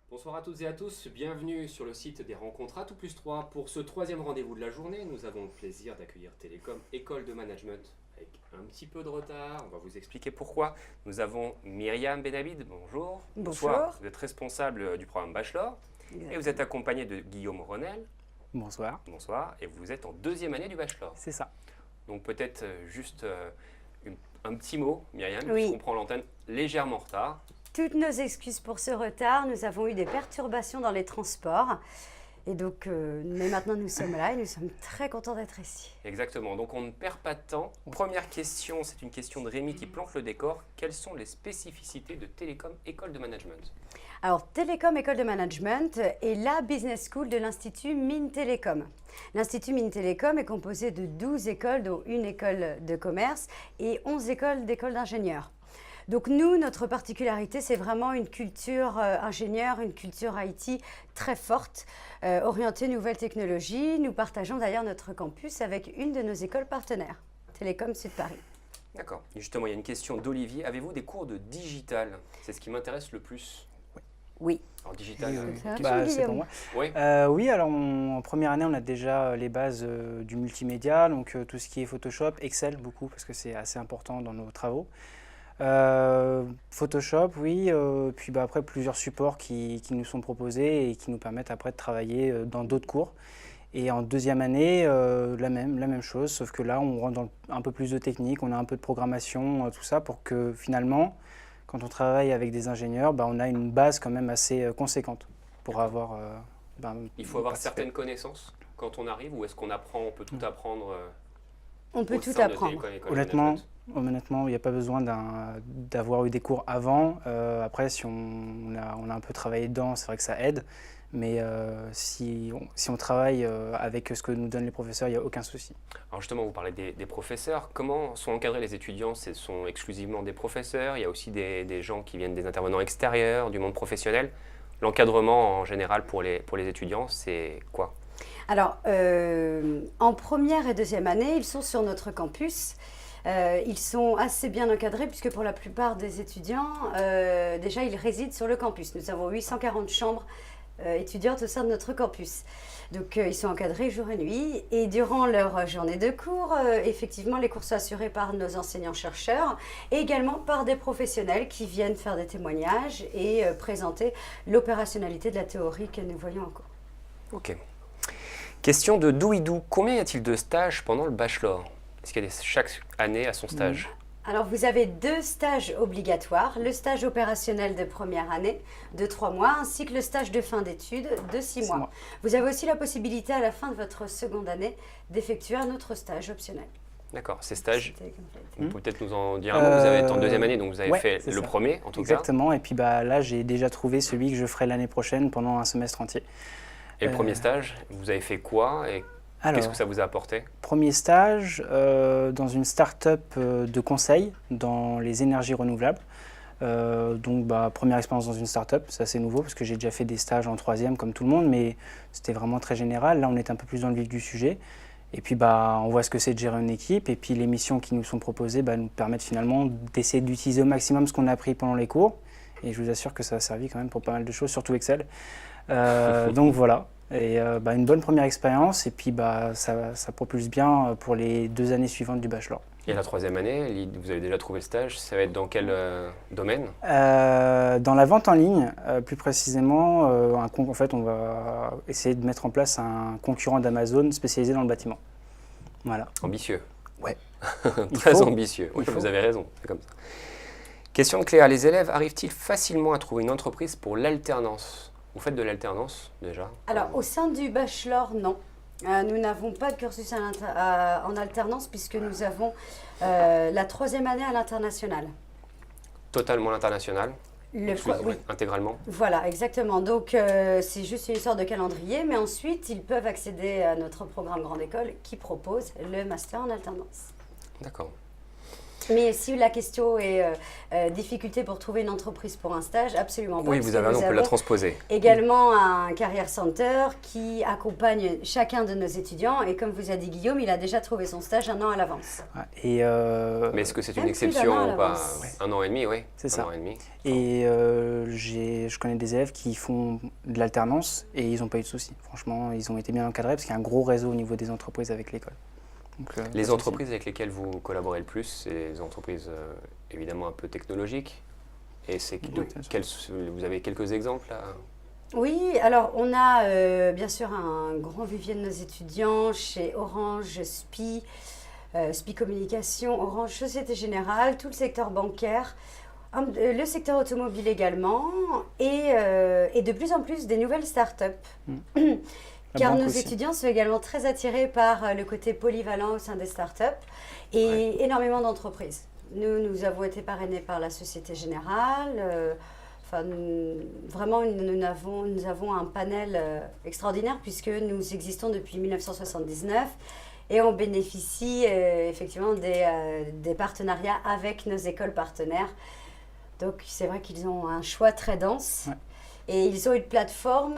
Bonsoir à toutes et à tous, bienvenue sur le site des rencontres A+3. Pour ce troisième rendez-vous de la journée, nous avons le plaisir d'accueillir Télécom École de Management avec un petit peu de retard. On va vous expliquer pourquoi. Nous avons Myriam Benhabid, bonjour. Bonjour. Bonsoir. Vous êtes responsable du programme Bachelor et vous êtes accompagné de Guillaume Ronel. Bonsoir. Bonsoir. Et vous êtes en deuxième année du Bachelor. C'est ça. Donc peut-être juste un petit mot, Myriam, Oui. puisqu'on prend l'antenne légèrement en retard. Toutes nos excuses pour ce retard. Nous avons eu des perturbations dans les transports. Et donc, mais maintenant nous sommes là et nous sommes très contents d'être ici. Exactement, donc on ne perd pas de temps. Première question, c'est une question de Rémi qui plante le décor. Quelles sont les spécificités de Télécom École de Management? Alors, Télécom École de Management est la business school de l'Institut Mines Télécom. L'Institut Mines Télécom est composé de 12 écoles, dont une école de commerce et 11 écoles d'écoles d'ingénieurs. Donc nous, notre particularité, c'est vraiment une culture ingénieur, une culture IT très forte, orientée nouvelles technologies. Nous partageons d'ailleurs notre campus avec une de nos écoles partenaires, Télécom Sud Paris. D'accord. Et justement, il y a une question d'Olivier. Avez-vous des cours de digital? C'est ce qui m'intéresse le plus. Oui. Alors digital, C'est un Bah, petit c'est pour Guillaume. moi. oui. Oui, alors en première année, on a déjà les bases du multimédia, donc tout ce qui est Photoshop, Excel beaucoup, parce que c'est assez important dans nos travaux. Photoshop, oui, puis après plusieurs supports qui nous sont proposés et qui nous permettent après de travailler dans d'autres cours. Et en deuxième année, la même chose, sauf que là, on rentre dans un peu plus de technique, on a un peu de programmation, tout ça, pour que finalement, quand on travaille avec des ingénieurs, on a une base quand même assez conséquente pour avoir... Il faut avoir participer. certaines connaissances quand on arrive, ou est-ce qu'on apprend, on peut tout apprendre On peut au tout sein de apprendre. Télécom École de Honnêtement, Management? Honnêtement, il n'y a pas besoin d'avoir eu des cours avant. Après, si on a un peu travaillé dedans, c'est vrai que ça aide. Mais si on travaille avec ce que nous donnent les professeurs, il n'y a aucun souci. Alors justement, vous parlez des professeurs. Comment sont encadrés les étudiants? Ce sont exclusivement des professeurs? Il y a aussi des gens qui viennent des intervenants extérieurs, du monde professionnel. L'encadrement en général pour les étudiants, c'est quoi? Alors, en première et deuxième année, ils sont sur notre campus. Ils sont assez bien encadrés puisque pour la plupart des étudiants, déjà, ils résident sur le campus. Nous avons 840 chambres étudiantes au sein de notre campus. Donc, ils sont encadrés jour et nuit. Et durant leur journée de cours, effectivement, les cours sont assurés par nos enseignants-chercheurs et également par des professionnels qui viennent faire des témoignages et présenter l'opérationnalité de la théorie que nous voyons en cours. Ok. Question de Douidou. Combien y a-t-il de stages pendant le bachelor? Est-ce qu'il y a chaque année à son stage? Alors, vous avez 2 stages obligatoires, le stage opérationnel de première année de 3 mois, ainsi que le stage de fin d'études de 6 6 mois. mois. Vous avez aussi la possibilité à la fin de votre seconde année d'effectuer un autre stage optionnel. D'accord. Ces stages, C'était comme ça. vous pouvez peut-être nous en dire un mot. Vous avez été en deuxième année, donc vous avez ouais, fait c'est le ça. premier, en tout Exactement. Et puis là, j'ai déjà trouvé celui que je ferai l'année prochaine pendant un semestre entier. cas. Et le premier stage, vous avez fait quoi et qu'est-ce Alors, que ça vous a apporté? premier stage dans une start-up de conseil dans les énergies renouvelables. Donc, première expérience dans une start-up, c'est assez nouveau parce que j'ai déjà fait des stages en troisième comme tout le monde, mais c'était vraiment très général. Là, on est un peu plus dans le vif du sujet. Et puis, on voit ce que c'est de gérer une équipe. Et puis, les missions qui nous sont proposées nous permettent finalement d'essayer d'utiliser au maximum ce qu'on a appris pendant les cours. Et je vous assure que ça a servi quand même pour pas mal de choses, surtout Excel. Donc voilà. Et une bonne première expérience. Et puis, ça propulse bien pour les 2 années suivantes du bachelor. Et la troisième année, vous avez déjà trouvé le stage. Ça va être dans quel domaine? Dans la vente en ligne, plus précisément, en fait, on va essayer de mettre en place un concurrent d'Amazon spécialisé dans le bâtiment. Voilà. Ambitieux. Ouais. Très faut. ambitieux. Oui, Il faut. vous avez raison. C'est comme ça. Question de Cléa. Les élèves arrivent-ils facilement à trouver une entreprise pour l'alternance? Vous faites de l'alternance déjà? Alors, au sein du bachelor, non. Nous n'avons pas de cursus en alternance puisque nous avons la 3e année à l'international. Totalement l'international? Oui. Intégralement? Voilà, exactement. Donc, c'est juste une sorte de calendrier, mais ensuite, ils peuvent accéder à notre programme Grande École qui propose le master en alternance. D'accord. Mais si la question est difficulté pour trouver une entreprise pour un stage, absolument pas. Oui, vous avez raison, on peut la transposer. Également un Career Center qui accompagne chacun de nos étudiants. Et comme vous a dit Guillaume, il a déjà trouvé son stage 1 an à l'avance. Et Mais est-ce que c'est une Même exception plus d'1 an à ou pas? l'avance. Ouais. 1 an et demi, oui. C'est 1 ça. an et demi. Et je connais des élèves qui font de l'alternance et ils n'ont pas eu de soucis. Franchement, ils ont été bien encadrés parce qu'il y a un gros réseau au niveau des entreprises avec l'école. Donc, Les entreprises avec lesquelles vous collaborez le plus, c'est des entreprises évidemment un peu technologiques. Et c'est vous avez quelques exemples là? Oui, alors on a bien sûr un grand vivier de nos étudiants chez Orange, SPI, SPI Communication, Orange Société Générale, tout le secteur bancaire, le secteur automobile également, et de plus en plus des nouvelles startups. Car nos étudiants sont également très attirés par le côté polyvalent au sein des startups et énormément d'entreprises. Nous avons été parrainés par la Société Générale. Vraiment, nous avons un panel extraordinaire puisque nous existons depuis 1979 et on bénéficie effectivement des partenariats avec nos écoles partenaires. Donc, c'est vrai qu'ils ont un choix très dense. Ouais. Et ils ont une plateforme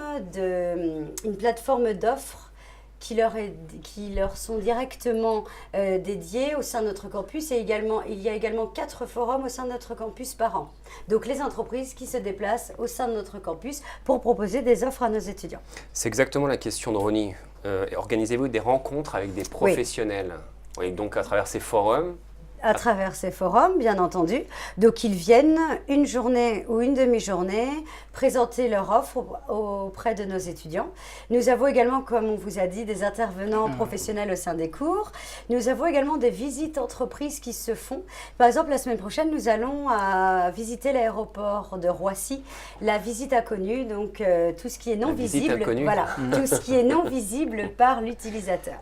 d'offres qui leur sont directement dédiées au sein de notre campus. Et également, il y a également 4 forums au sein de notre campus par an. Donc les entreprises qui se déplacent au sein de notre campus pour proposer des offres à nos étudiants. C'est exactement la question de Ronnie. Organisez-vous des rencontres avec des professionnels? Oui, donc à travers ces forums? À travers ces forums, bien entendu. Donc, ils viennent une journée ou une demi-journée présenter leur offre auprès de nos étudiants. Nous avons également, comme on vous a dit, des intervenants professionnels au sein des cours. Nous avons également des visites entreprises qui se font. Par exemple, la semaine prochaine, nous allons visiter l'aéroport de Roissy, la visite inconnue, donc tout ce qui est non visible. Voilà, tout ce qui est non visible par l'utilisateur.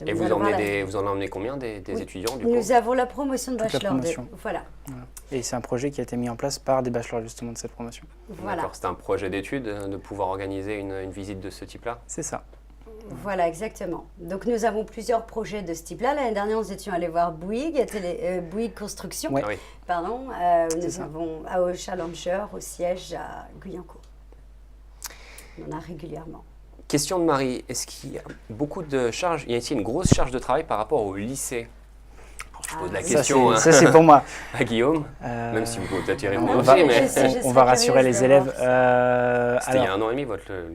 Donc et vous en emmenez combien des étudiants du coup? Nous avons la promotion de bachelor. Voilà. Et c'est un projet qui a été mis en place par des bachelors justement de cette promotion. Voilà. D'accord, c'est un projet d'étude de pouvoir organiser une visite de ce type-là? C'est ça. Voilà, exactement. Donc nous avons plusieurs projets de ce type-là. L'année dernière, nous étions allés voir Bouygues, Bouygues Construction. Ouais. Pardon. Nous avons au Challenger, au siège à Guyancourt. On en a régulièrement. Question de Marie, est-ce qu'il y a beaucoup de charges, il y a ici une grosse charge de travail par rapport au lycée? Je pose la question ça c'est pour moi. À Guillaume, même si vous pouvez peut-être y répondre on aussi. On va rassurer les élèves. C'était il y a 1 an et demi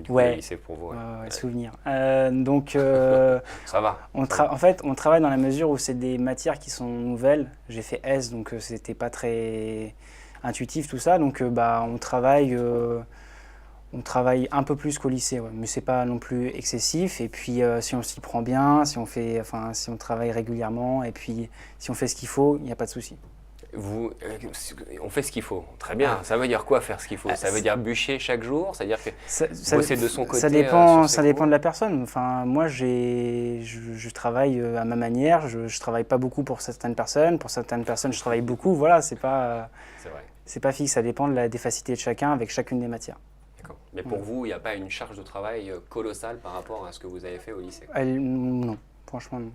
le lycée pour vous. Souvenir. Ça va. En fait, on travaille dans la mesure où c'est des matières qui sont nouvelles. J'ai fait S, donc c'était pas très intuitif tout ça. Donc on travaille un peu plus qu'au lycée, mais c'est pas non plus excessif. Et puis si on s'y prend bien, si on travaille régulièrement, et puis si on fait ce qu'il faut, il n'y a pas de souci. On fait ce qu'il faut, très bien. Ça veut dire quoi faire ce qu'il faut? Ça veut dire bûcher chaque jour? Ça veut dire que bosser de son côté? Ça dépend de la personne. Enfin, moi, je travaille à ma manière. Je travaille pas beaucoup pour certaines personnes. Pour certaines personnes, je travaille beaucoup. Voilà, c'est pas fixe. Ça dépend des facilités de chacun avec chacune des matières. Mais pour vous, il n'y a pas une charge de travail colossale par rapport à ce que vous avez fait au lycée? Non, franchement non.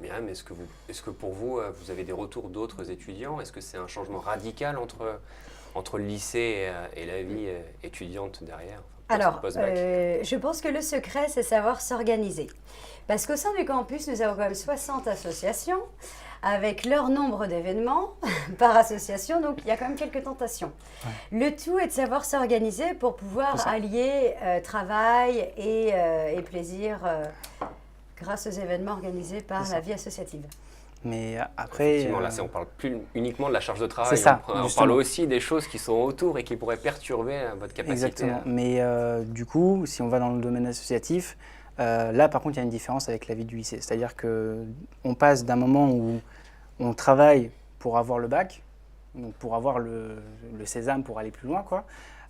Bien, mais est-ce que pour vous, vous avez des retours d'autres étudiants? Est-ce que c'est un changement radical entre le lycée et la vie étudiante derrière? Alors, je pense que le secret, c'est savoir s'organiser. Parce qu'au sein du campus, nous avons quand même 60 associations avec leur nombre d'événements par association, donc il y a quand même quelques tentations. Ouais. Le tout est de savoir s'organiser pour pouvoir allier travail et plaisir grâce aux événements organisés par la vie associative. Mais après... Effectivement, là, on ne parle plus uniquement de la charge de travail, on parle aussi des choses qui sont autour et qui pourraient perturber votre capacité. Exactement, mais du coup, si on va dans le domaine associatif, là, par contre, il y a une différence avec la vie du lycée. C'est-à-dire qu'on passe d'un moment où on travaille pour avoir le bac, donc pour avoir le sésame pour aller plus loin,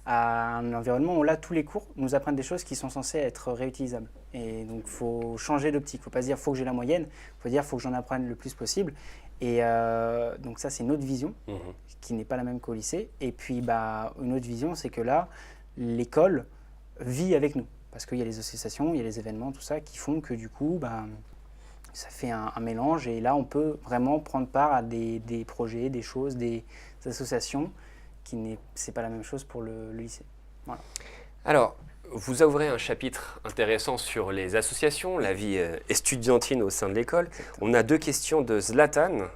à un environnement où là, tous les cours nous apprennent des choses qui sont censées être réutilisables. Et donc, il faut changer d'optique. Il ne faut pas se dire « faut que j'ai la moyenne », il faut dire « faut que j'en apprenne le plus possible ». Et donc ça, c'est une autre vision qui n'est pas la même qu'au lycée. Et puis, une autre vision, c'est que là, l'école vit avec nous. Parce qu'il y a les associations, il y a les événements, tout ça, qui font que du coup, Ça fait un mélange et là, on peut vraiment prendre part à des projets, des choses, des associations c'est pas la même chose pour le lycée. Voilà. Alors, vous ouvrez un chapitre intéressant sur les associations, la vie estudiantine au sein de l'école. On a 2 questions de Zlatan,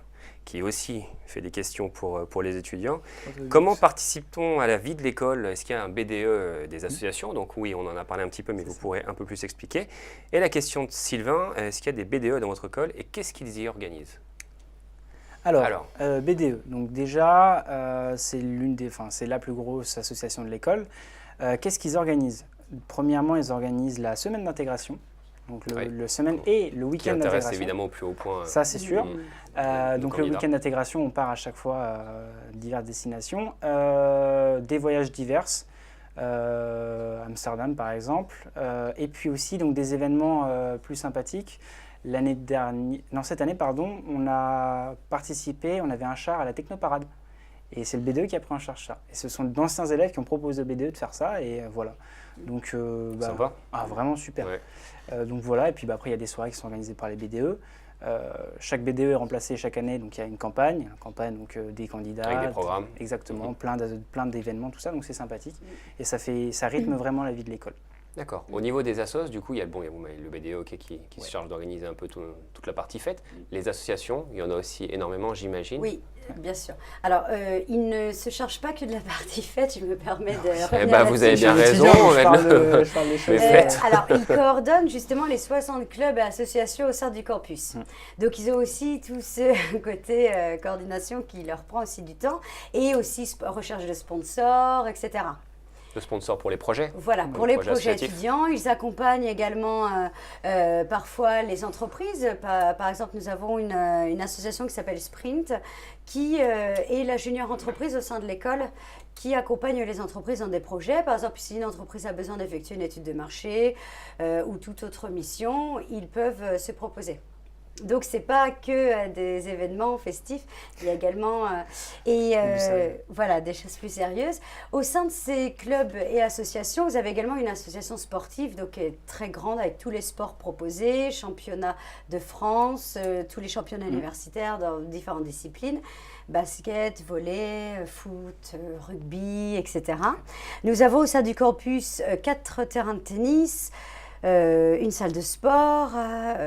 qui aussi fait des questions pour les étudiants. Comment participe-t-on à la vie de l'école? Est-ce qu'il y a un BDE des associations? Donc oui, on en a parlé un petit peu, mais vous pourrez un peu plus expliquer. Et la question de Sylvain, est-ce qu'il y a des BDE dans votre école et qu'est-ce qu'ils y organisent? Alors. BDE, donc déjà, c'est la plus grosse association de l'école. Qu'est-ce qu'ils organisent? Premièrement, ils organisent la semaine d'intégration. Donc le semaine et le week-end d'intégration. Qui intéresse évidemment au plus haut point. Ça, c'est sûr. Donc le week-end d'intégration, on part à chaque fois à diverses destinations. Des voyages divers, Amsterdam par exemple. Et puis aussi donc, des événements plus sympathiques. Cette année, on a participé, on avait un char à la Technoparade. Et c'est le BDE qui a pris en charge ça. Et ce sont d'anciens élèves qui ont proposé au BDE de faire ça. Et voilà. Donc, sympa. Vraiment super. Ouais. Donc voilà, et puis après il y a des soirées qui sont organisées par les BDE. Chaque BDE est remplacé chaque année, donc il y a une campagne donc des candidats. Avec des programmes. Exactement, plein d'événements, tout ça, donc c'est sympathique. Et ça rythme vraiment la vie de l'école. D'accord. Au niveau des assos, du coup, il y a le BDE qui se charge d'organiser un peu toute la partie fête. Les associations, il y en a aussi énormément, j'imagine. Oui, bien sûr. Alors, il ne se charge pas que de la partie fête, je me permets de vous avez bien raison. Je parle des choses. Alors, ils coordonnent justement les 60 clubs et associations au sein du campus. Donc, ils ont aussi tout ce côté coordination qui leur prend aussi du temps et aussi recherche de sponsors, etc. De sponsors pour les projets. Voilà, pour les projets étudiants. Ils accompagnent également parfois les entreprises. Par exemple, nous avons une association qui s'appelle Sprint, qui est la junior entreprise au sein de l'école, qui accompagne les entreprises dans des projets. Par exemple, si une entreprise a besoin d'effectuer une étude de marché ou toute autre mission, ils peuvent se proposer. Donc, ce n'est pas que des événements festifs, il y a également des choses plus sérieuses. Au sein de ces clubs et associations, vous avez également une association sportive donc, qui est très grande avec tous les sports proposés, championnats de France, tous les championnats universitaires dans différentes disciplines, basket, volley, foot, rugby, etc. Nous avons au sein du campus 4 terrains de tennis, une salle de sport,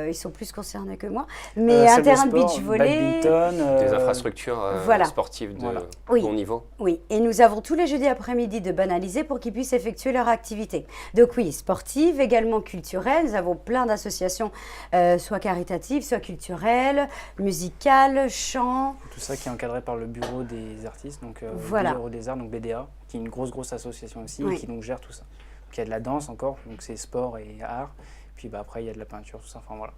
ils sont plus concernés que moi, mais un terrain de beach volley, des infrastructures sportives de bon niveau. Oui, et nous avons tous les jeudis après-midi de banaliser pour qu'ils puissent effectuer leur activité. Donc oui, sportive, également culturelle, nous avons plein d'associations, soit caritatives, soit culturelles, musicales, chant. Tout ça qui est encadré par le bureau des artistes, donc le bureau des arts, donc BDA, qui est une grosse association aussi, et qui donc gère tout ça. Donc, il y a de la danse encore, donc c'est sport et art. Puis après, il y a de la peinture, tout ça. Enfin, voilà.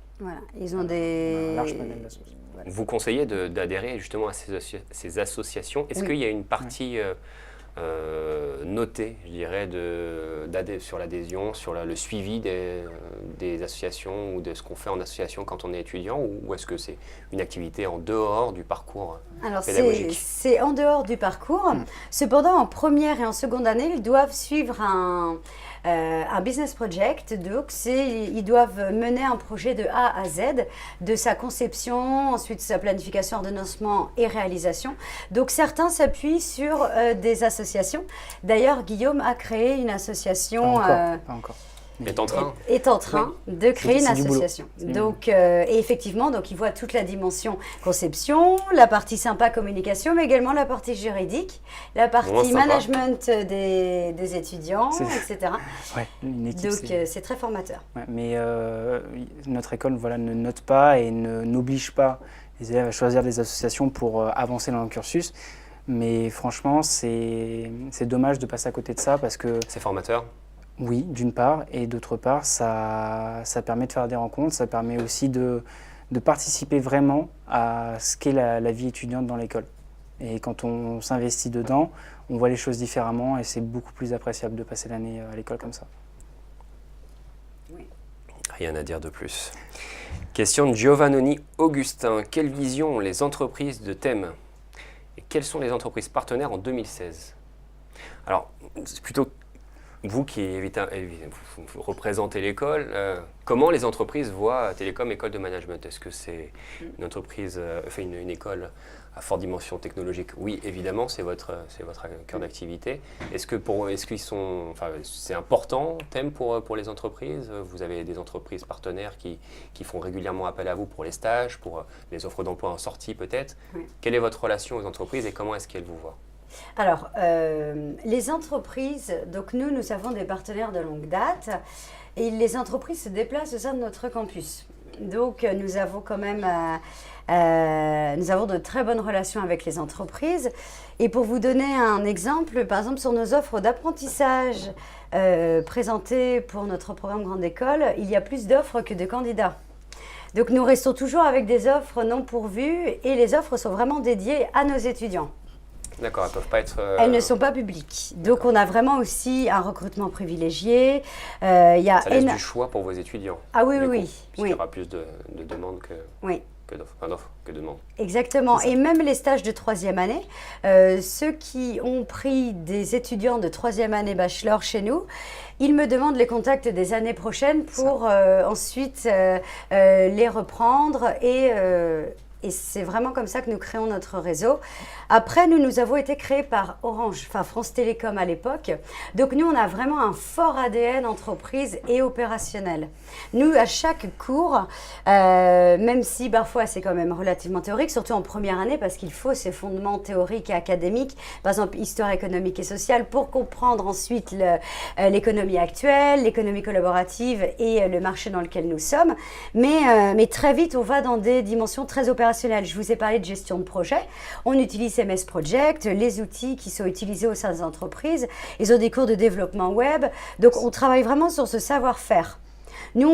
Ils ont un large panel d'associations. Vous conseillez d'adhérer justement à ces associations. Est-ce qu'il y a une partie notée, je dirais, sur l'adhésion, sur le suivi des associations ou de ce qu'on fait en association quand on est étudiant, ou est-ce que c'est une activité en dehors du parcours pédagogique? C'est en dehors du parcours. Cependant, en première et en seconde année, ils doivent suivre un business project. Donc, ils doivent mener un projet de A à Z, de sa conception, ensuite sa planification, ordonnancement et réalisation. Donc, certains s'appuient sur des associations. D'ailleurs, Guillaume a créé une association. Pas encore. Est en train de créer une association. Donc, et effectivement, donc, il voit toute la dimension conception, la partie sympa communication, mais également la partie juridique, la partie management des étudiants, etc. Ouais, une équipe, donc, c'est très formateur. Ouais, mais notre école ne note pas et n'oblige pas les élèves à choisir des associations pour avancer dans leur cursus. Mais franchement, c'est dommage de passer à côté de ça parce que... C'est formateur. Oui, d'une part, et d'autre part, ça permet de faire des rencontres, ça permet aussi de participer vraiment à ce qu'est la vie étudiante dans l'école. Et quand on s'investit dedans, on voit les choses différemment et c'est beaucoup plus appréciable de passer l'année à l'école comme ça. Oui. Rien à dire de plus. Question de Giovannoni Augustin. Quelle vision ont les entreprises de thème? Et quelles sont les entreprises partenaires en 2016? Alors, c'est plutôt vous qui vous représentez l'école, comment les entreprises voient Télécom École de Management? Est-ce que c'est une entreprise, une école à forte dimension technologique? Oui, évidemment, c'est votre cœur d'activité. Est-ce qu'ils sont, c'est important thème pour les entreprises? Vous avez des entreprises partenaires qui font régulièrement appel à vous pour les stages, pour les offres d'emploi en sortie peut-être. Oui. Quelle est votre relation aux entreprises et comment est-ce qu'elles vous voient? Alors, les entreprises, donc nous avons des partenaires de longue date et les entreprises se déplacent au sein de notre campus. Donc, nous avons quand même nous avons de très bonnes relations avec les entreprises. Et pour vous donner un exemple, par exemple, sur nos offres d'apprentissage présentées pour notre programme Grande École, il y a plus d'offres que de candidats. Donc, nous restons toujours avec des offres non pourvues et les offres sont vraiment dédiées à nos étudiants. D'accord, elles ne peuvent pas être... Elles ne sont pas publiques. Donc, on a vraiment aussi un recrutement privilégié. Ça laisse du choix pour vos étudiants. Ah oui, oui. Il y aura plus de demandes que, d'offres que de demandes. Exactement. Et même les stages de 3e année, ceux qui ont pris des étudiants de 3e année bachelor chez nous, ils me demandent les contacts des années prochaines pour ensuite les reprendre et c'est vraiment comme ça que nous créons notre réseau. Après, nous avons été créés par Orange, enfin France Télécom à l'époque. Donc nous, on a vraiment un fort ADN entreprise et opérationnel. Nous, à chaque cours, même si parfois c'est quand même relativement théorique, surtout en première année, parce qu'il faut ces fondements théoriques et académiques, par exemple histoire économique et sociale, pour comprendre ensuite l'économie actuelle, l'économie collaborative et le marché dans lequel nous sommes. Mais très vite, on va dans des dimensions très opérationnelles. Je vous ai parlé de gestion de projet. On utilise MS Project, les outils qui sont utilisés au sein des entreprises. Ils ont des cours de développement web. Donc, on travaille vraiment sur ce savoir-faire. Nous,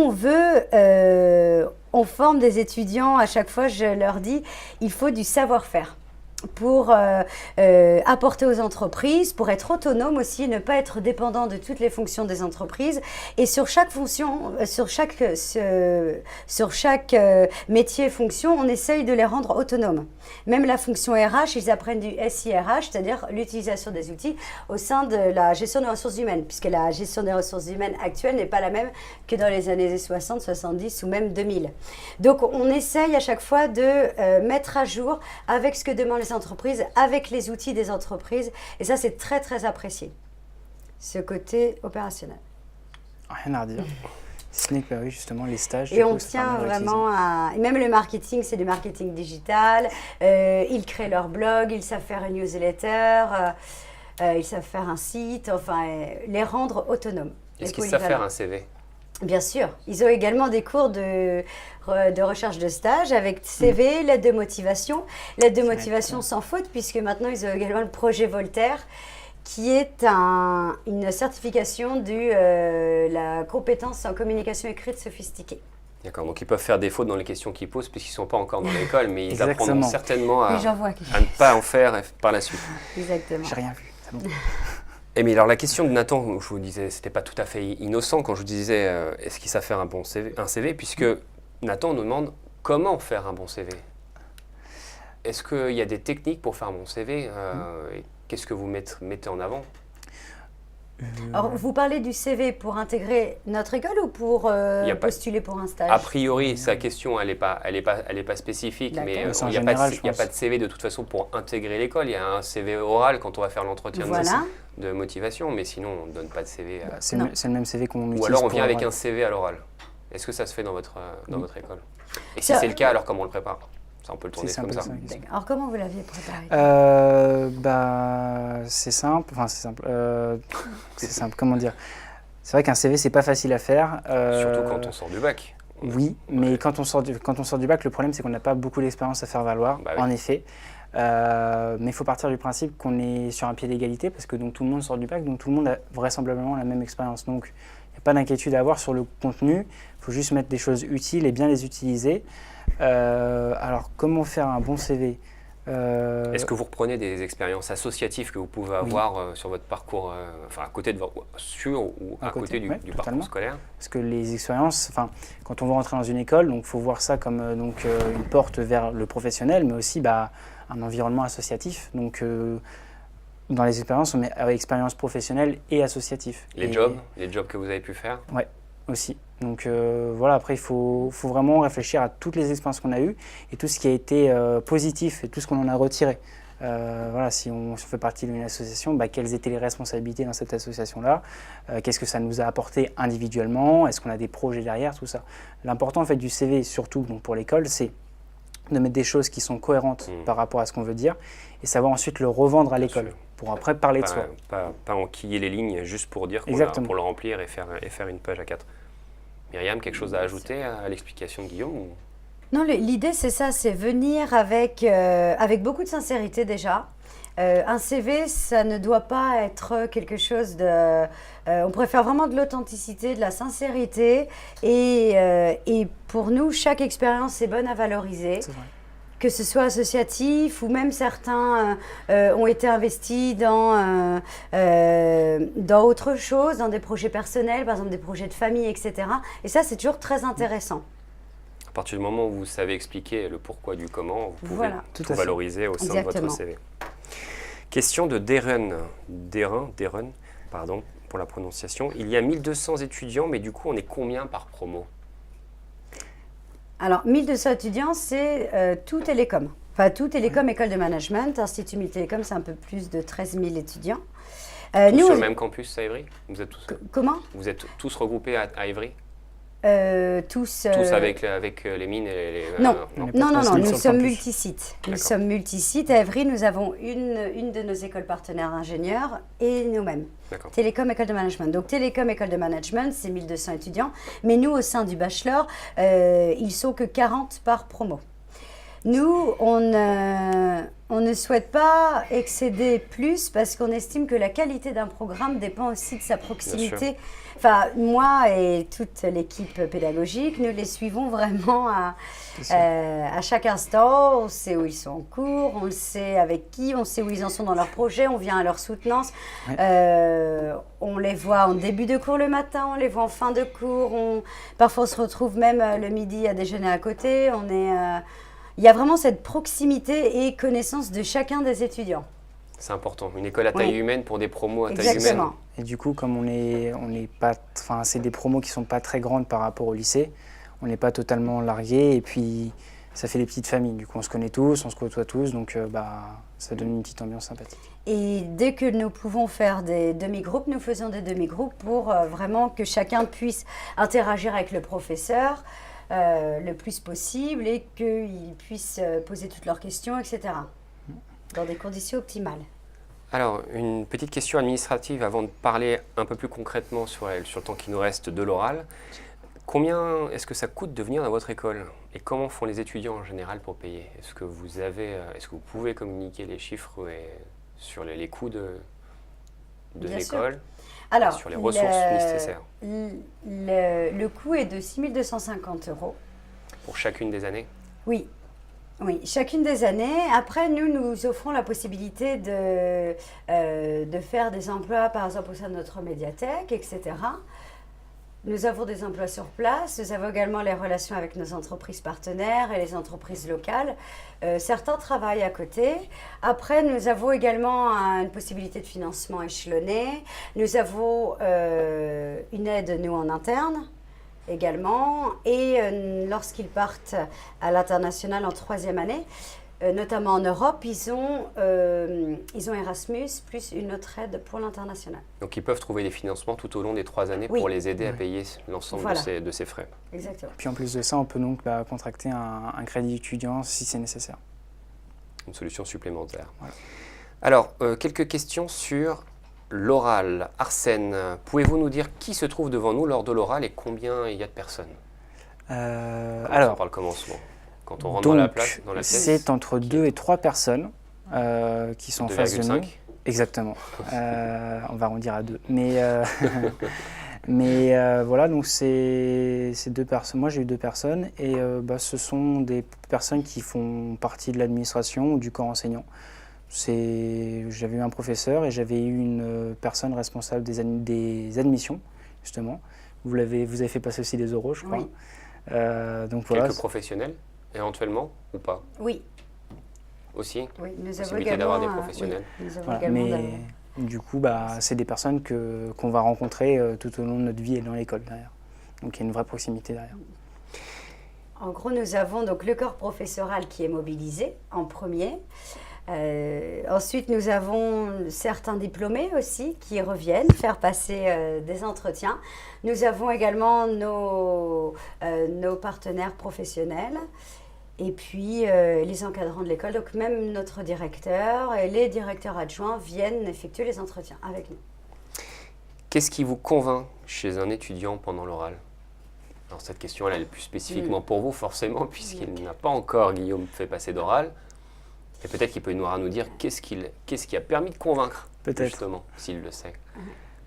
on forme des étudiants. À chaque fois, je leur dis, il faut du savoir-faire pour apporter aux entreprises, pour être autonome aussi, ne pas être dépendant de toutes les fonctions des entreprises. Et sur chaque fonction, sur chaque métier et fonction, on essaye de les rendre autonomes. Même la fonction RH, ils apprennent du SIRH, c'est-à-dire l'utilisation des outils au sein de la gestion des ressources humaines, puisque la gestion des ressources humaines actuelle n'est pas la même que dans les années 60, 70 ou même 2000. Donc, on essaye à chaque fois de mettre à jour avec ce que demandent les entreprises, avec les outils des entreprises. Et ça, c'est très, très apprécié, ce côté opérationnel. Rien à redire. Si ce n'est que, oui, justement, les stages. Et on tient vraiment à... Et même le marketing, c'est du marketing digital. Ils créent leur blog, ils savent faire une newsletter, ils savent faire un site, enfin, les rendre autonomes. Est-ce qu'ils savent faire un CV ? Bien sûr. Ils ont également des cours de recherche de stage avec CV, lettre de motivation. Lettre de motivation sans faute, puisque maintenant, ils ont également le projet Voltaire, qui est une certification de la compétence en communication écrite sophistiquée. D'accord, donc ils peuvent faire des fautes dans les questions qu'ils posent puisqu'ils ne sont pas encore dans l'école, mais ils apprendront certainement à ne pas en faire par la suite. Exactement. J'ai rien vu, c'est bon. Mais alors la question de Nathan, je vous disais, c'était pas tout à fait innocent quand je vous disais est-ce qu'ils savent faire un bon CV, puisque Nathan nous demande comment faire un bon CV. Est-ce qu'il y a des techniques pour faire un bon CV et qu'est-ce que vous mettez en avant? Alors, vous parlez du CV pour intégrer notre école ou pour postuler pour un stage? A priori, sa question, elle n'est pas spécifique, mais il n'y a pas de CV de toute façon pour intégrer l'école. Il y a un CV oral quand on va faire l'entretien de motivation, mais sinon, on ne donne pas de CV. C'est le même CV qu'on utilise. Ou alors, on vient avec un CV à l'oral. Est-ce que ça se fait dans votre école? Et si c'est le cas, alors comment on le prépare? Ça, on peut le tourner comme ça. Alors, comment vous l'aviez préparé? C'est simple. Enfin, c'est simple. C'est simple. Comment dire? C'est vrai qu'un CV, c'est pas facile à faire. Surtout quand on sort du bac. Oui, mais quand on sort du bac, le problème, c'est qu'on n'a pas beaucoup d'expérience à faire valoir, en effet. Mais il faut partir du principe qu'on est sur un pied d'égalité, parce que donc, tout le monde sort du bac, donc tout le monde a vraisemblablement la même expérience. Donc, il n'y a pas d'inquiétude à avoir sur le contenu. Il faut juste mettre des choses utiles et bien les utiliser. Alors, comment faire un bon CV? Est-ce que vous reprenez des expériences associatives que vous pouvez avoir sur votre parcours, à côté de à côté du parcours scolaire? Parce que les expériences, quand on veut rentrer dans une école, il faut voir ça comme une porte vers le professionnel, mais aussi un environnement associatif. Donc, Dans les expériences, on met expérience professionnelle et associative. Les jobs que vous avez pu faire? Ouais, aussi. Donc voilà, après il faut vraiment réfléchir à toutes les expériences qu'on a eues et tout ce qui a été positif et tout ce qu'on en a retiré. Voilà, si on fait partie d'une association, quelles étaient les responsabilités dans cette association-là? Qu'est-ce que ça nous a apporté individuellement? Est-ce qu'on a des projets derrière? Tout ça. L'important en fait du CV, surtout donc, pour l'école, c'est de mettre des choses qui sont cohérentes par rapport à ce qu'on veut dire et savoir ensuite le revendre à l'école pour après parler de soi. Pas enquiller les lignes juste pour dire pour le remplir et faire une page A4. Myriam, quelque chose à ajouter à l'explication de Guillaume ou... Non, l'idée c'est ça, c'est venir avec beaucoup de sincérité déjà. Un CV, ça ne doit pas être quelque chose de... on préfère vraiment de l'authenticité, de la sincérité. Et pour nous, chaque expérience est bonne à valoriser. C'est vrai. Que ce soit associatif ou même certains ont été investis dans autre chose, dans des projets personnels, par exemple des projets de famille, etc. Et ça, c'est toujours très intéressant. À partir du moment où vous savez expliquer le pourquoi du comment, vous pouvez tout valoriser au sein de votre CV. Question de Deren, pardon pour la prononciation. Il y a 1200 étudiants, mais du coup, on est combien par promo? Alors, 1200 étudiants, c'est tout télécom. Enfin, tout télécom, école de management. Institut Télécom, c'est un peu plus de 13 000 étudiants. Tous sur le même campus à Évry? Vous êtes tous... Comment? Vous êtes tous regroupés à Évry? Tous avec les mines et les... Non, nous sommes multisites. Nous sommes multisites. À Évry, nous avons une de nos écoles partenaires d'ingénieurs et nous-mêmes. Télécom, école de management. Donc, Télécom, école de management, c'est 1200 étudiants. Mais nous, au sein du bachelor, ils sont que 40 par promo. Nous, on ne souhaite pas excéder plus parce qu'on estime que la qualité d'un programme dépend aussi de sa proximité. Enfin, moi et toute l'équipe pédagogique, nous les suivons vraiment à chaque instant. On sait où ils sont en cours, on sait avec qui, on sait où ils en sont dans leur projet, on vient à leur soutenance. Ouais. On les voit en début de cours le matin, on les voit en fin de cours. Parfois, on se retrouve même le midi à déjeuner à côté. Il y a vraiment cette proximité et connaissance de chacun des étudiants. C'est important. Une école à taille humaine pour des promos à taille humaine. Et du coup, comme on est pas, enfin, c'est des promos qui sont pas très grandes par rapport au lycée, on n'est pas totalement largués et puis ça fait des petites familles. Du coup, on se connaît tous, on se côtoie tous, donc ça donne une petite ambiance sympathique. Et dès que nous pouvons faire des demi-groupes, nous faisons des demi-groupes pour vraiment que chacun puisse interagir avec le professeur le plus possible et qu'ils puissent poser toutes leurs questions, etc. Dans des conditions optimales. Alors, une petite question administrative avant de parler un peu plus concrètement sur le temps qui nous reste de l'oral. Combien est-ce que ça coûte de venir dans votre école? Et comment font les étudiants en général pour payer? Est-ce que vous pouvez communiquer les chiffres sur les coûts de l'école? Alors, sur les ressources nécessaires? Le coût est de 6 250 €. Pour chacune des années? Oui. Oui, chacune des années. Après, nous offrons la possibilité de faire des emplois, par exemple, au sein de notre médiathèque, etc. Nous avons des emplois sur place. Nous avons également les relations avec nos entreprises partenaires et les entreprises locales. Certains travaillent à côté. Après, nous avons également une possibilité de financement échelonné. Nous avons une aide, nous, en interne également. Et lorsqu'ils partent à l'international en 3e année, notamment en Europe, ils ont Erasmus plus une autre aide pour l'international. Donc ils peuvent trouver des financements tout au long des 3 années pour les aider à payer l'ensemble de ces frais. Exactement. Puis en plus de ça, on peut donc contracter un crédit étudiant si c'est nécessaire. Une solution supplémentaire. Voilà. Alors, quelques questions sur l'oral. Arsène, pouvez-vous nous dire qui se trouve devant nous lors de l'oral et combien il y a de personnes? Alors, par le commencement. Quand on rentre dans la pièce, c'est entre 2 et 3 personnes qui sont en face de nous. Exactement. On va arrondir à 2. Mais voilà, donc c'est 2 personnes. Moi, j'ai eu 2 personnes et ce sont des personnes qui font partie de l'administration ou du corps enseignant. J'avais eu un professeur et j'avais eu une personne responsable des admissions, justement. Vous avez fait passer aussi des oraux, je crois. Oui. Donc, quelques professionnels, éventuellement, ou pas? Oui. aussi. Oui, nous avons Possibilité d'avoir des également, professionnels. oui, nous avons Voilà. également Mais du coup, c'est des personnes qu'on va rencontrer tout au long de notre vie et dans l'école derrière. Donc il y a une vraie proximité derrière. En gros, nous avons donc le corps professoral qui est mobilisé en premier. Ensuite, nous avons certains diplômés aussi qui reviennent faire passer des entretiens. Nous avons également nos partenaires professionnels et puis les encadrants de l'école. Donc même notre directeur et les directeurs adjoints viennent effectuer les entretiens avec nous. Qu'est-ce qui vous convainc chez un étudiant pendant l'oral? Alors cette question, elle est plus spécifiquement pour vous, forcément, puisqu'il n'a pas encore, Guillaume, fait passer d'oral. Et peut-être qu'il peut nous dire qu'est-ce qui a permis de convaincre, justement, s'il le sait.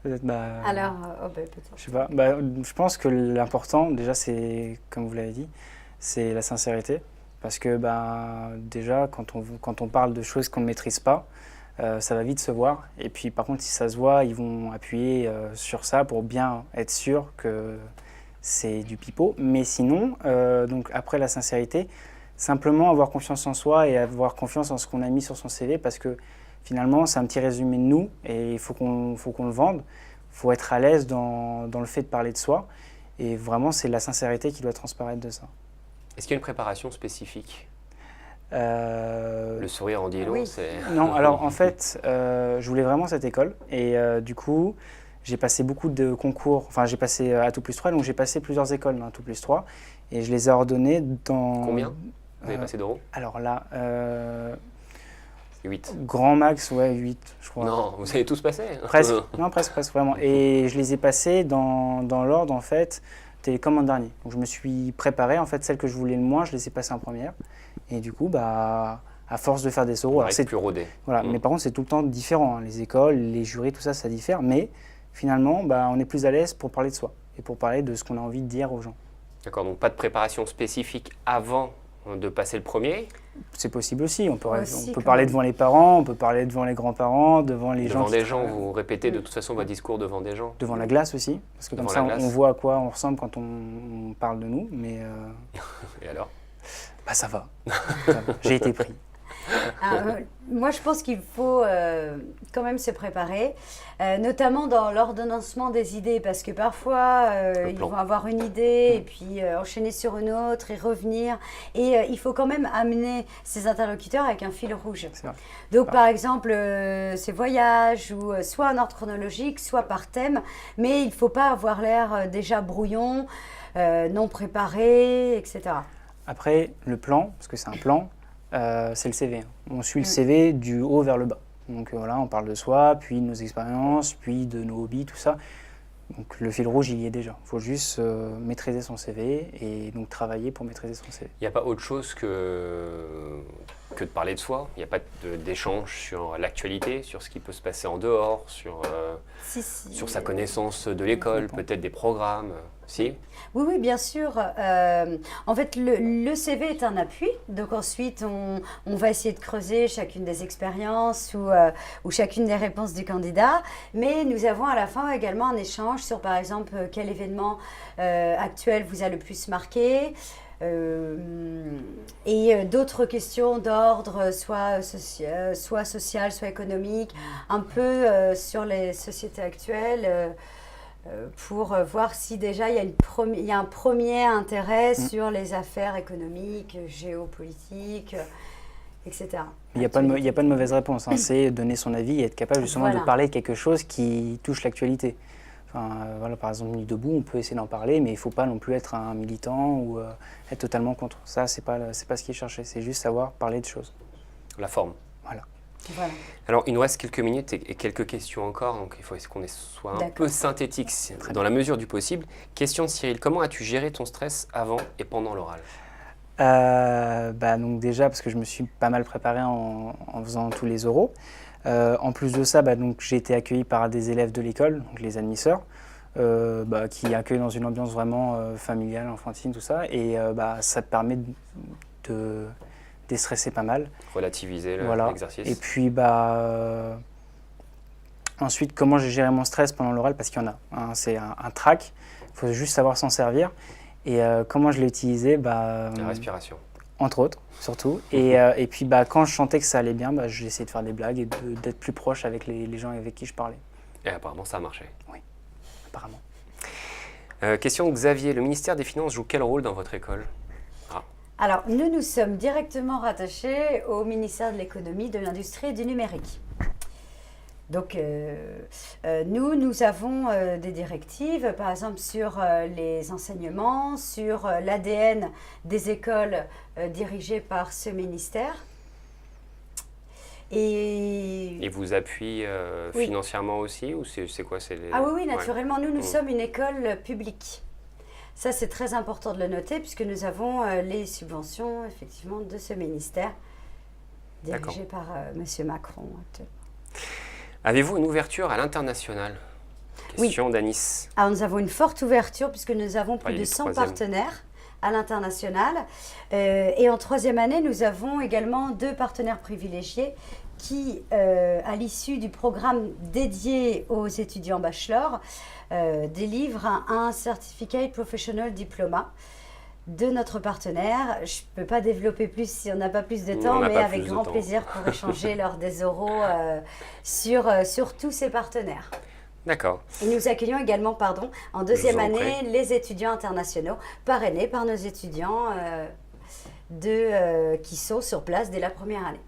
Peut-être, Alors, peut-être. je sais pas. Je pense que l'important, déjà, c'est, comme vous l'avez dit, c'est la sincérité. Parce que déjà, quand on parle de choses qu'on ne maîtrise pas, ça va vite se voir. Et puis, par contre, si ça se voit, ils vont appuyer sur ça pour bien être sûr que c'est du pipeau. Mais sinon, donc après la sincérité, simplement avoir confiance en soi et avoir confiance en ce qu'on a mis sur son CV, parce que finalement, c'est un petit résumé de nous et il faut qu'on le vende. Il faut être à l'aise dans le fait de parler de soi. Et vraiment, c'est la sincérité qui doit transparaître de ça. Est-ce qu'il y a une préparation spécifique? Le sourire en dit long, oui. c'est... Non, alors en fait, je voulais vraiment cette école. Et du coup, j'ai passé beaucoup de concours. Enfin, j'ai passé à tout plus 3, donc j'ai passé plusieurs écoles dans tout plus 3. Et je les ai ordonnées dans... Combien vous avez passé d'euros? Alors là, 8. grand max, ouais, 8, je crois. Non, vous avez tous passé? Presque, non, presque, vraiment. Et je les ai passés dans l'ordre, en fait, télécom en dernier. Donc je me suis préparé, en fait, celles que je voulais le moins, je les ai passées en première. Et du coup, à force de faire des soros... C'est plus rodé. Voilà, mais par contre, c'est tout le temps différent. Hein. Les écoles, les jurys, tout ça, ça diffère. Mais finalement, on est plus à l'aise pour parler de soi et pour parler de ce qu'on a envie de dire aux gens. D'accord, donc pas de préparation spécifique avant de passer le premier? C'est possible aussi. On peut Aussi, parler même. devant les parents, on peut parler devant les grands-parents, devant les gens. Devant des gens, vous répétez de toute façon votre discours devant des gens? Devant la glace aussi, parce que Devant comme ça, la glace. on voit à quoi on ressemble quand on parle de nous. Mais Et alors? ça va. Ça va. J'ai été pris. Moi, je pense qu'il faut quand même se préparer, notamment dans l'ordonnancement des idées, parce que parfois, ils vont avoir une idée et puis enchaîner sur une autre et revenir. Et il faut quand même amener ses interlocuteurs avec un fil rouge. C'est vrai. Donc, par exemple, ces voyages, ou soit en ordre chronologique, soit par thème, mais il ne faut pas avoir l'air déjà brouillon, non préparé, etc. Après, le plan, parce que c'est un plan, c'est le CV. On suit le CV du haut vers le bas. Donc voilà, on parle de soi, puis de nos expériences, puis de nos hobbies, tout ça. Donc le fil rouge, il y est déjà. Il faut juste maîtriser son CV et donc travailler pour maîtriser son CV. Il n'y a pas autre chose que de parler de soi? Il n'y a pas d'échange sur l'actualité, sur ce qui peut se passer en dehors, sur sa connaissance de l'école, peut-être des programmes? Si? Oui, bien sûr. En fait, le CV est un appui. Donc ensuite, on va essayer de creuser chacune des expériences ou chacune des réponses du candidat. Mais nous avons à la fin également un échange sur, par exemple, quel événement actuel vous a le plus marqué. Et d'autres questions d'ordre, soit social, soit économique, un peu sur les sociétés actuelles. Pour voir si déjà il y a un premier intérêt sur les affaires économiques, géopolitiques, etc. Il n'y a pas de mauvaise réponse, hein. C'est donner son avis et être capable justement de parler de quelque chose qui touche l'actualité. Enfin, voilà, par exemple, Nuit debout, on peut essayer d'en parler, mais il ne faut pas non plus être un militant ou être totalement contre. Ça, c'est pas ce qui est cherché, c'est juste savoir parler de choses. La forme. Voilà. Alors, il nous reste quelques minutes et quelques questions encore, donc il faut qu'on soit un peu synthétique dans la mesure du possible. Question de Cyril, comment as-tu géré ton stress avant et pendant l'oral? Donc déjà, parce que je me suis pas mal préparé en faisant tous les oraux. En plus de ça, donc, j'ai été accueilli par des élèves de l'école, donc les admisseurs, qui accueillent dans une ambiance vraiment familiale, enfantine, tout ça. Et ça te permet de déstresser pas mal. Relativiser l'exercice. Et puis, ensuite, comment j'ai géré mon stress pendant l'oral? Parce qu'il y en a. Hein, c'est un trac. Il faut juste savoir s'en servir. Et comment je l'ai utilisé? La respiration. Entre autres, surtout. Et puis bah, quand je sentais que ça allait bien, bah, j'ai essayé de faire des blagues et d'être plus proche avec les gens avec qui je parlais. Et apparemment, ça a marché. Oui, apparemment. Question Xavier, le ministère des Finances joue quel rôle dans votre école? Alors, nous sommes directement rattachés au ministère de l'économie, de l'industrie et du numérique. Donc, nous avons des directives, par exemple, sur les enseignements, sur l'ADN des écoles dirigées par ce ministère. Et vous appuie Oui. financièrement aussi, ou c'est quoi? Ah oui, naturellement, Ouais. nous sommes une école publique. Ça, c'est très important de le noter, puisque nous avons les subventions, effectivement, de ce ministère, dirigé par M. Macron actuellement. Avez-vous une ouverture à l'international? Question d'Anis. Alors, nous avons une forte ouverture, puisque nous avons plus il de est 100 troisième. partenaires à l'international. Et en troisième année, nous avons également 2 partenaires privilégiés qui, à l'issue du programme dédié aux étudiants bachelor, délivrent un Certificate Professional Diploma de notre partenaire. Je ne peux pas développer plus si on n'a pas plus de On temps, n'a mais pas avec plus de grand temps. plaisir pour échanger lors des oraux sur tous ces partenaires. D'accord. Et nous accueillons également, en deuxième vous en année, prie. les étudiants internationaux, parrainés par nos étudiants qui sont sur place dès la première année.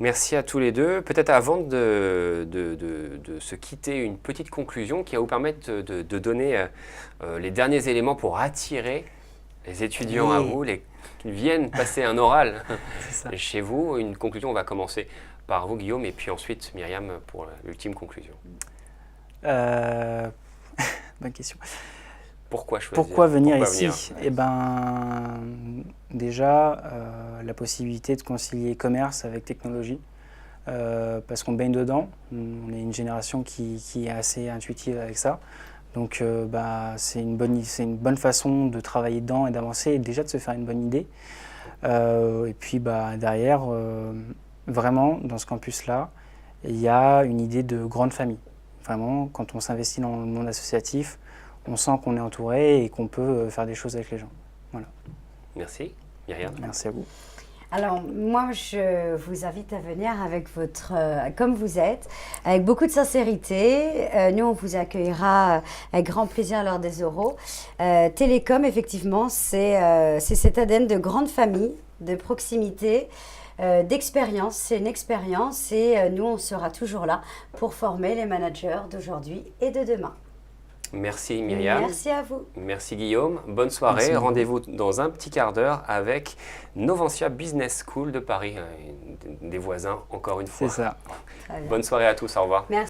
Merci à tous les deux. Peut-être avant de se quitter, une petite conclusion qui va vous permettre de donner les derniers éléments pour attirer les étudiants à Oui. vous, qui viennent passer un oral C'est ça. chez vous. Une conclusion, on va commencer par vous, Guillaume, et puis ensuite Myriam pour l'ultime conclusion. Bonne question. Pourquoi choisir? Pourquoi venir Pourquoi ici? venir Eh ben, déjà, la possibilité de concilier commerce avec technologie, parce qu'on baigne dedans. On est une génération qui est assez intuitive avec ça. Donc, c'est une bonne façon de travailler dedans et d'avancer, et déjà de se faire une bonne idée. Et puis, derrière, vraiment, dans ce campus-là, il y a une idée de grande famille. Vraiment, quand on s'investit dans le monde associatif, on sent qu'on est entouré et qu'on peut faire des choses avec les gens. Voilà. Merci. Myriam? Merci à vous. Alors, moi, je vous invite à venir avec comme vous êtes, avec beaucoup de sincérité. Nous, on vous accueillera avec grand plaisir lors des oraux. Télécom, effectivement, c'est cet ADN de grande famille, de proximité, d'expérience. C'est une expérience et nous, on sera toujours là pour former les managers d'aujourd'hui et de demain. Merci Myriam. Merci à vous. Merci Guillaume. Bonne soirée. Merci beaucoup. Rendez-vous dans un petit quart d'heure avec Novantia Business School de Paris, des voisins encore une fois. C'est ça. Très bien. Bonne soirée à tous. Au revoir. Merci.